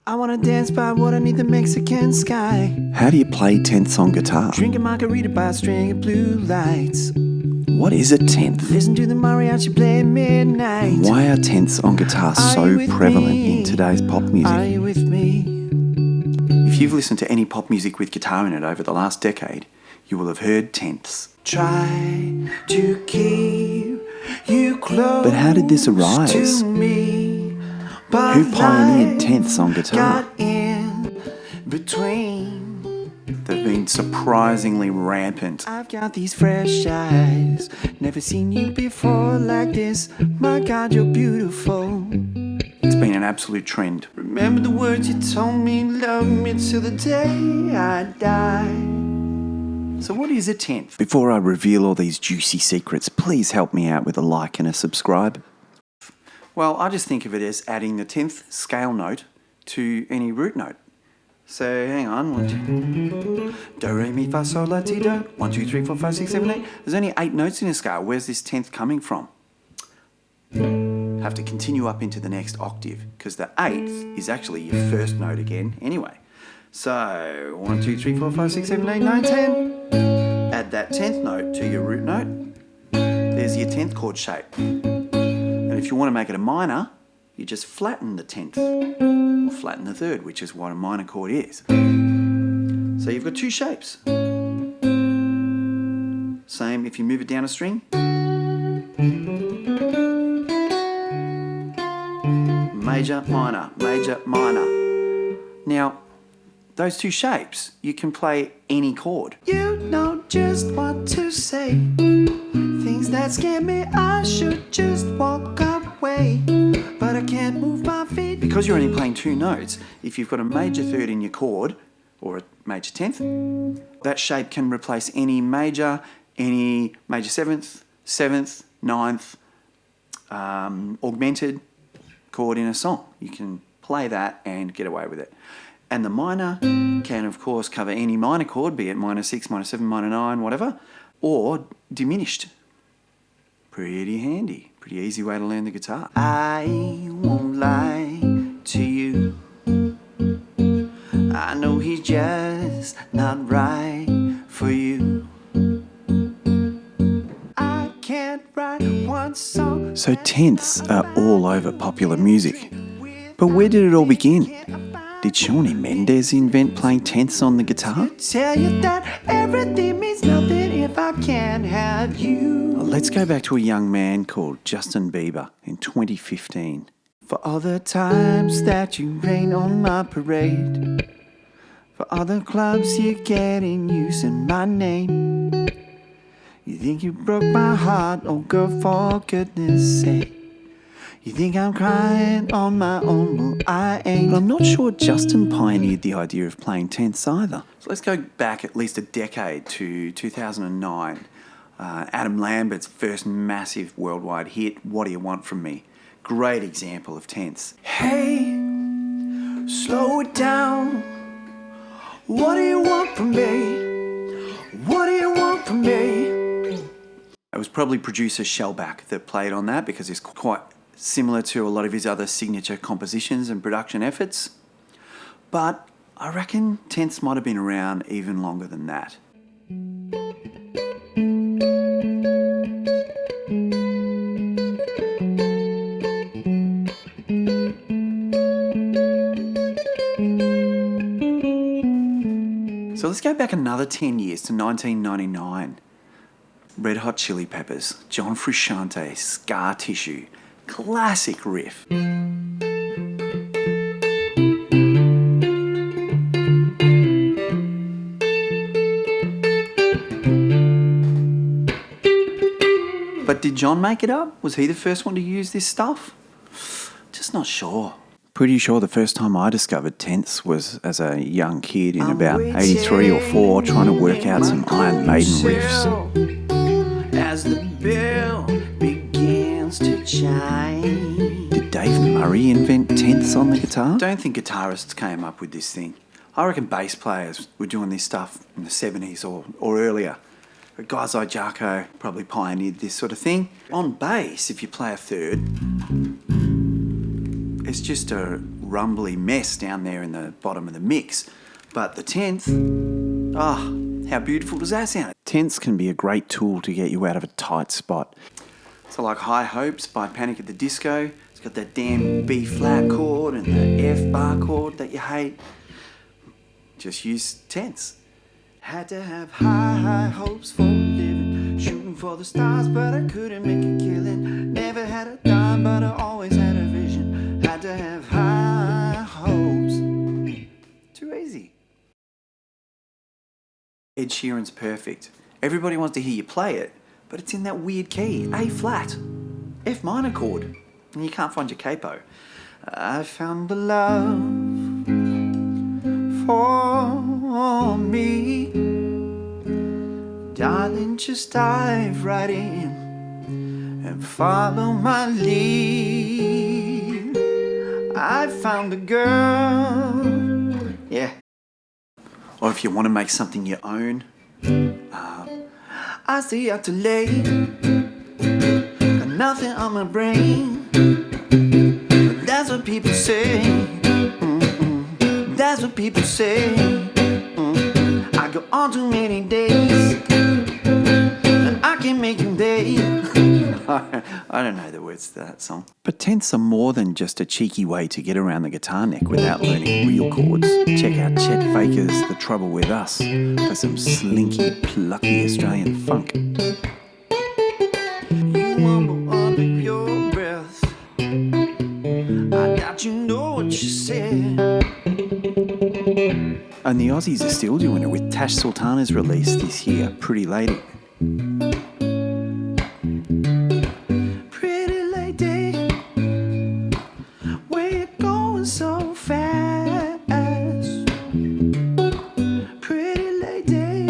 I wanna dance by water beneath the Mexican sky. How do you play tenths on guitar? Drinking margarita by a string of blue lights. What is a tenth? Listen to the mariachi play at midnight. Why are tenths on guitar so prevalent in today's pop Are music? you with me? If you've listened to any pop music with guitar in it over the last decade, you will have heard tenths. Try to keep you close. But how did this arise? To me, but Who pioneered life tenths on guitar? got in between. They've been surprisingly rampant. I've got these fresh eyes. Never seen you before like this. My God, you're beautiful. It's been an absolute trend. Remember the words you told me, love me till the day I die. So what is a tenth? Before I reveal all these juicy secrets, please help me out with a like and a subscribe. Well, I just think of it as adding the 10th scale note to any root note. So hang on, 1, 2, do, re, mi, fa, sol, la, ti, do. 1, 2, 3, 4, 5, 6, 7, 8. There's only 8 notes in a scale. Where's this 10th coming from? Have to continue up into the next octave because the 8th is actually your first note again anyway. So 1, 2, 3, 4, 5, 6, 7, 8, 9, 10. Add that 10th note to your root note. There's your 10th chord shape. And if you want to make it a minor, you just flatten the 10th or flatten the 3rd, which is what a minor chord is. So you've got 2 shapes. Same if you move it down a string. Major, minor, major, minor. Now, those 2 shapes, you can play any chord. You know just what to say. Things that scare me, I should just walk away. But I can't move my feet. Because you're only playing 2 notes, if you've got a major 3rd in your chord, or a major 10th, that shape can replace any major 7th, 7th, 9th, augmented chord in a song. You can play that and get away with it. And the minor can, of course, cover any minor chord, be it minor 6, minor 7, minor 9, whatever, or diminished. Pretty handy. Pretty easy way to learn the guitar. I won't lie to you. I know he's just not right for you. I can't write one song. So tenths are all over popular music. But where did it all begin? Did Shawn Mendes invent playing tenths on the guitar? Tell you that everything means nothing if I can't have you. Let's go back to a young man called Justin Bieber in 2015. For all the times that you rain on my parade. For all the clubs you get in using my name. You think you broke my heart, oh girl, for goodness sake. You think I'm crying on my own, well I ain't. But I'm not sure Justin pioneered the idea of playing tenths either. So let's go back at least a decade to 2009. Adam Lambert's first massive worldwide hit, What Do You Want From Me? Great example of tenths. Hey, slow it down. What do you want from me? What do you want from me? It was probably producer Shellback that played on that because it's quite similar to a lot of his other signature compositions and production efforts. But I reckon tenths might have been around even longer than that. So let's go back another 10 years to 1999. Red Hot Chili Peppers, John Frusciante, Scar Tissue. Classic riff. But did John make it up? Was he the first one to use this stuff? Just not sure. Pretty sure the first time I discovered tenths was as a young kid in about 83 or 4 trying to work out some Iron Maiden riffs. As the bell begins to chime. Did Dave Murray invent tenths on the guitar? I don't think guitarists came up with this thing. I reckon bass players were doing this stuff in the 70s or earlier. But guys like Jarko probably pioneered this sort of thing. On bass, if you play a 3rd, it's just a rumbly mess down there in the bottom of the mix. But the 10th, how beautiful does that sound? 10ths can be a great tool to get you out of a tight spot. So like High Hopes by Panic at the Disco, it's got that damn B flat chord and the F bar chord that you hate. Just use 10ths. Had to have high hopes for a living, shooting for the stars, but I couldn't make a killing. Never had a dime, but I always had a vision. Had to have high hopes. Too easy. Ed Sheeran's perfect. Everybody wants to hear you play it, but it's in that weird key, A flat, F minor chord, and you can't find your capo. I found the love for me. Darling, just dive right in and follow my lead. I found a girl, yeah. Or if you want to make something your own, I stay up too late, got nothing on my brain, but that's what people say. That's what people say. I go on too many days and I can make them day. I don't know the words to that song. But 10ths are more than just a cheeky way to get around the guitar neck without learning real chords. Check out Chet Faker's The Trouble With Us for some slinky, plucky Australian funk. You mumble under your breath, I doubt you know what you said. And the Aussies are still doing it with Tash Sultana's release this year, Pretty Lady. Pretty lady, where you going so fast? Pretty lady.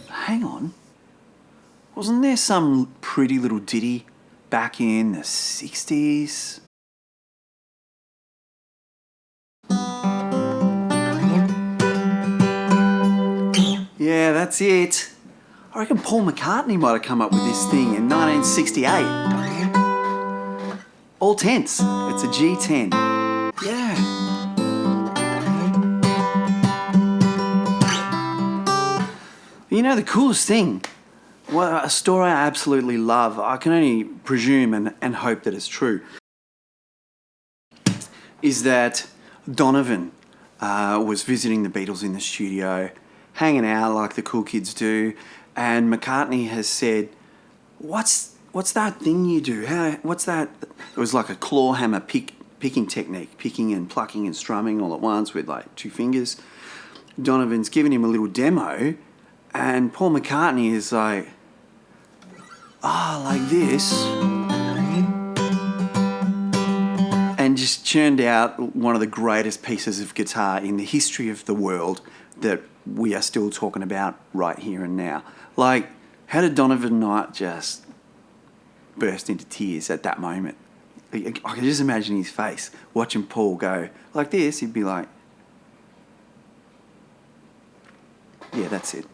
Hang on. Wasn't there some pretty little ditty back in the 60s? Yeah, that's it. I reckon Paul McCartney might have come up with this thing in 1968. All 10ths. It's a G10. Yeah. You know, the coolest thing, well, a story I absolutely love, I can only presume and hope that it's true, is that Donovan was visiting the Beatles in the studio, hanging out like the cool kids do, and McCartney has said, what's that thing you do? What's that? It was like a claw hammer picking technique, picking and plucking and strumming all at once with like two fingers. Donovan's given him a little demo, and Paul McCartney is like, like this, and just churned out one of the greatest pieces of guitar in the history of the world that we are still talking about right here and now. Like, how did Donovan not just burst into tears at that moment? I can just imagine his face watching Paul go like this. He'd be like, yeah, that's it.